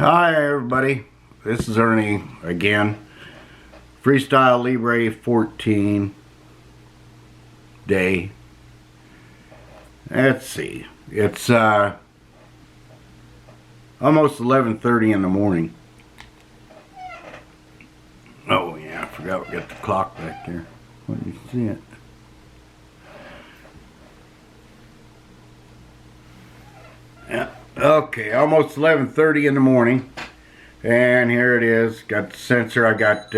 Hi everybody, this is Ernie again. Freestyle Libre 14 day. Let's see, it's almost 11:30 in the morning. Oh yeah, I forgot we got the clock back there. Let me see it. Yeah. Okay, almost 11:30 in the morning, and here it is. Got the sensor. I got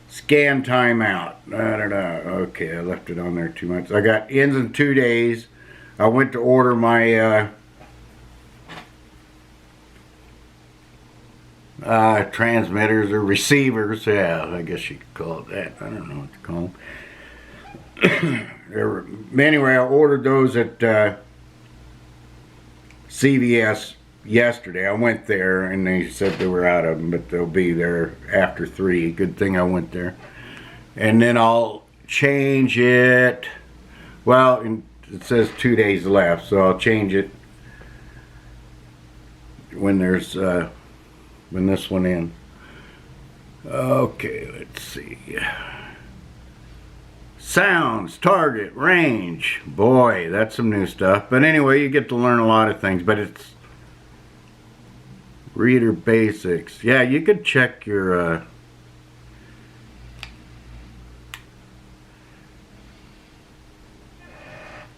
scan timeout. Okay, I left it on there too much. I got ends in 2 days. I went to order my transmitters or receivers. Yeah, I guess you could call it that. I don't know what to call them. Anyway, I ordered those at CVS yesterday. I went there and they said they were out of them, but they'll be there after 3. Good thing I went there. And then I'll change it. Well, it says 2 days left, so I'll change it when there's when this one in. Okay, let's see. Sounds, target, range. Boy, that's some new stuff. But anyway, you get to learn a lot of things. But it's reader basics. Yeah, you could check your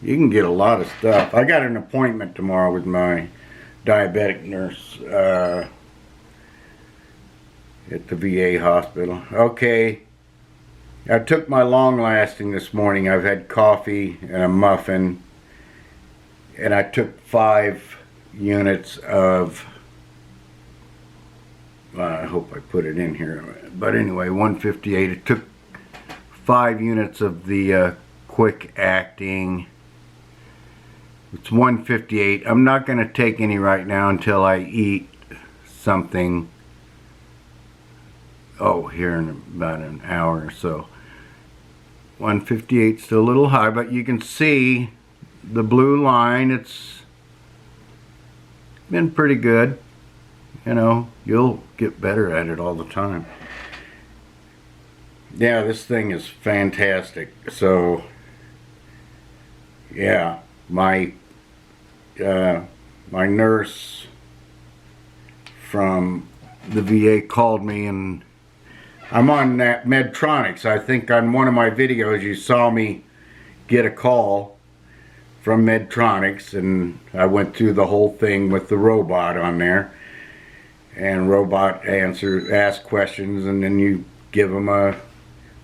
you can get a lot of stuff. I got an appointment tomorrow with my diabetic nurse at the VA hospital. Okay. I took my long-lasting this morning. I've had coffee and a muffin, and I took 5 units of, I hope I put it in here, but anyway, 158. It took 5 units of the quick acting. It's 158. I'm not going to take any right now until I eat something. Oh, here in about an hour or so. 158 still a little high, but you can see the blue line. It's been pretty good. You know, you'll get better at it all the time. Yeah, this thing is fantastic. So, yeah, my nurse from the VA called me, and I'm on that Medtronics. I think on one of my videos you saw me get a call from Medtronics, and I went through the whole thing with the robot on there. And robot ask questions, and then you give them a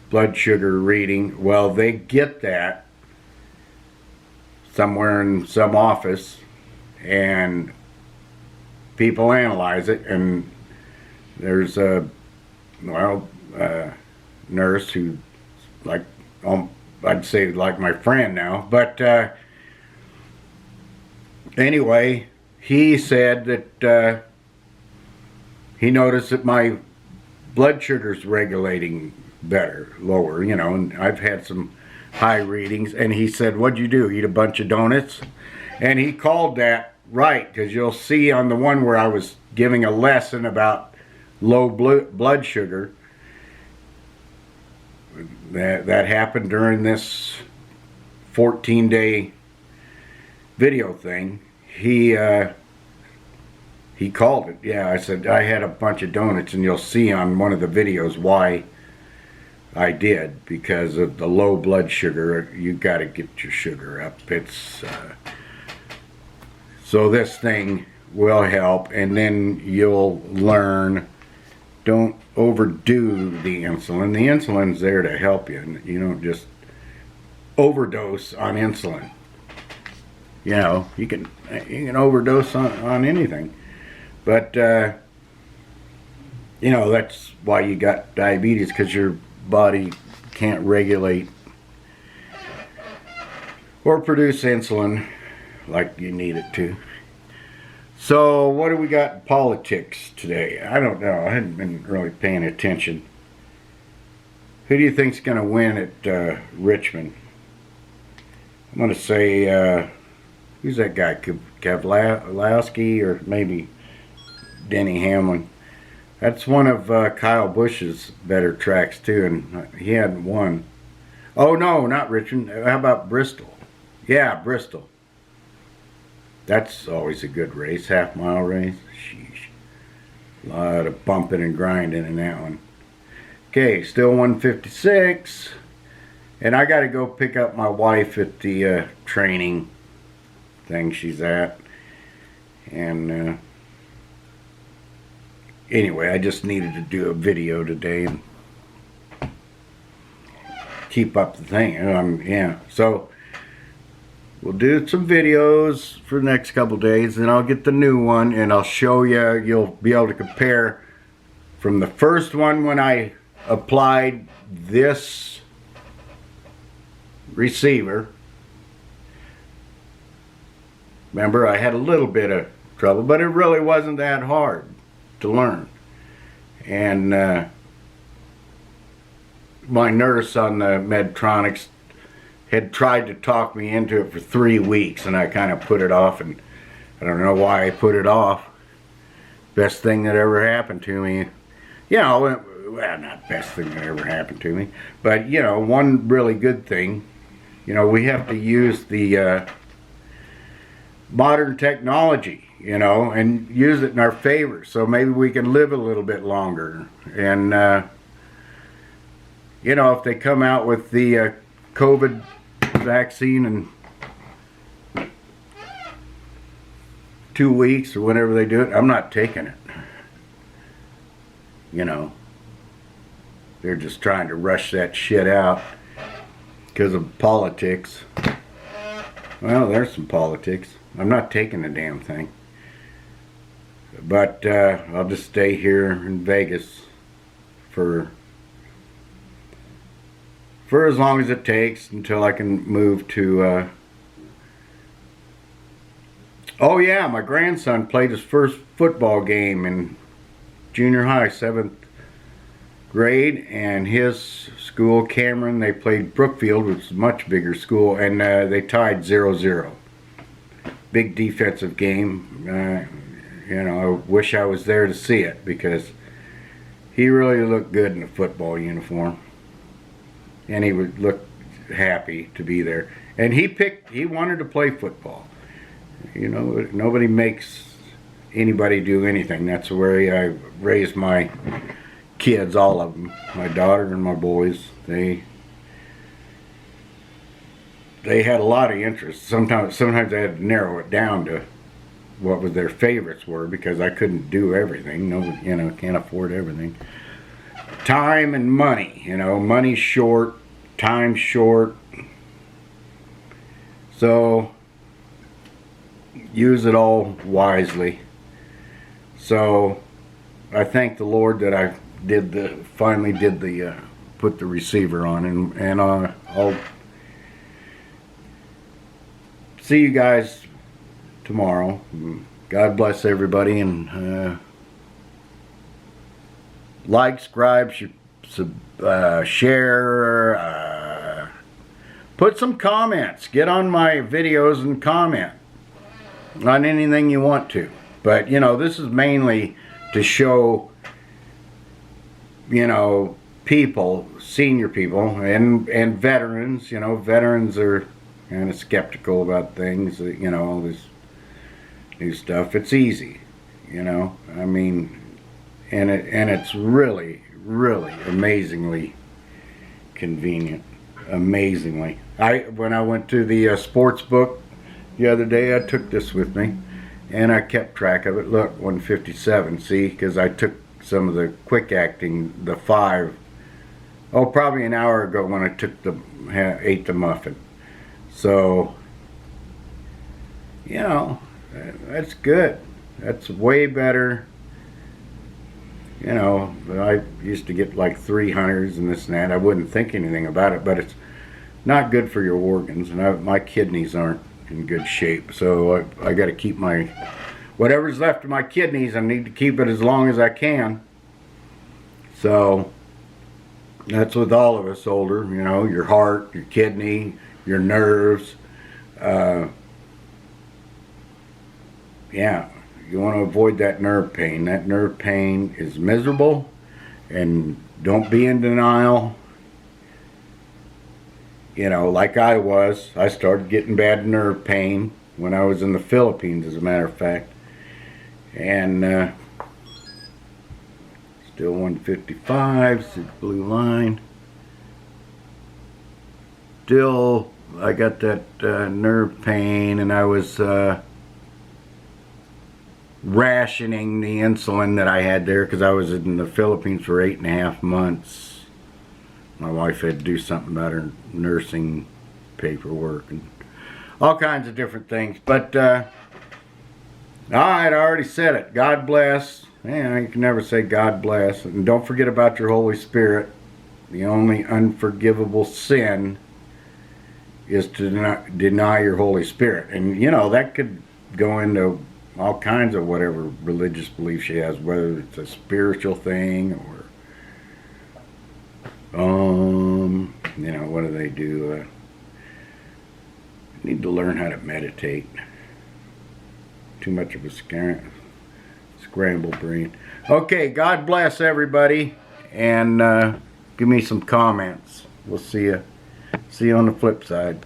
blood sugar reading. Well, they get that somewhere in some office, and people analyze it, and there's a nurse who, like, I'd say like my friend now, but anyway, he said that he noticed that my blood sugar's regulating better, lower, you know, and I've had some high readings, and he said, what'd you do, eat a bunch of donuts? And he called that right, because you'll see on the one where I was giving a lesson about low blood sugar, that happened during this 14-day video thing. He called it. Yeah, I said I had a bunch of donuts, and you'll see on one of the videos why I did, because of the low blood sugar. You got to get your sugar up. It's so this thing will help, and then you'll learn. Don't overdo the insulin. The insulin's there to help you, and you don't just overdose on insulin. You know, you can overdose on anything, but you know, that's why you got diabetes, because your body can't regulate or produce insulin like you need it to. So what do we got in politics today? I don't know. I hadn't been really paying attention. Who do you think's going to win at Richmond? I'm going to say, who's that guy? Kavlowski, or maybe Denny Hamlin. That's one of Kyle Busch's better tracks too, and he hadn't won. Oh no, not Richmond. How about Bristol? Yeah, Bristol. That's always a good race, half-mile race. Sheesh. A lot of bumping and grinding in that one. Okay, still 156. And I got to go pick up my wife at the training thing she's at. And anyway, I just needed to do a video today and keep up the thing. Yeah, so we'll do some videos for the next couple days, and I'll get the new one and I'll show you. You'll be able to compare from the first one when I applied this receiver. Remember, I had a little bit of trouble, but it really wasn't that hard to learn. And my nurse on the Medtronics had tried to talk me into it for 3 weeks, and I kind of put it off, and I don't know why I put it off. Best thing that ever happened to me. You know, well, not best thing that ever happened to me, but, you know, one really good thing, you know, we have to use the modern technology, you know, and use it in our favor, so maybe we can live a little bit longer. And, you know, if they come out with the COVID vaccine in 2 weeks or whenever they do it, I'm not taking it. You know, they're just trying to rush that shit out because of politics. Well, there's some politics. I'm not taking the damn thing. But I'll just stay here in Vegas for as long as it takes until I can move to oh yeah, my grandson played his first football game in junior high, 7th grade, and his school, Cameron, they played Brookfield, which is a much bigger school, and they tied 0-0. Big defensive game. You know, I wish I was there to see it, because he really looked good in a football uniform. And he would look happy to be there. And he wanted to play football. You know, nobody makes anybody do anything. That's the way I raised my kids, all of them. My daughter and my boys. They had a lot of interest. Sometimes I had to narrow it down to what was their favorites were, because I couldn't do everything. No, you know, can't afford everything. Time and money, you know, money's short, time's short. So use it all wisely. So I thank the Lord that I finally did the put the receiver on, and I'll see you guys tomorrow. God bless everybody, and like, subscribe, share, put some comments. Get on my videos and comment on anything you want to. But, you know, this is mainly to show, you know, people, senior people, and veterans. You know, veterans are kind of skeptical about things, you know, all this new stuff. It's easy, you know, I mean, and it's really, really amazingly convenient. Amazingly. When I went to the sports book the other day, I took this with me, and I kept track of it. Look, 157, see, because I took some of the quick acting, the 5, probably an hour ago when I ate the muffin. So, you know, that's good. That's way better. You know, I used to get like 300s and this and that. I wouldn't think anything about it, but it's not good for your organs, and my kidneys aren't in good shape. So I got to keep whatever's left of my kidneys, I need to keep it as long as I can. So that's with all of us older, you know, your heart, your kidney, your nerves. Yeah, you want to avoid that nerve pain. That nerve pain is miserable, and don't be in denial. You know, like I was. I started getting bad nerve pain when I was in the Philippines, as a matter of fact. And still 155, see the blue line. Still, I got that nerve pain, and I was rationing the insulin that I had there because I was in the Philippines for 8.5 months. My wife had to do something about her nursing paperwork and all kinds of different things. But alright, I already said it. God bless. Man, you can never say God bless. And don't forget about your Holy Spirit. The only unforgivable sin is to deny your Holy Spirit. And you know, that could go into all kinds of whatever religious belief she has, whether it's a spiritual thing or you know, what do they do? Need to learn how to meditate. Too much of a scramble brain. Okay, God bless everybody, and give me some comments. We'll see you on the flip side.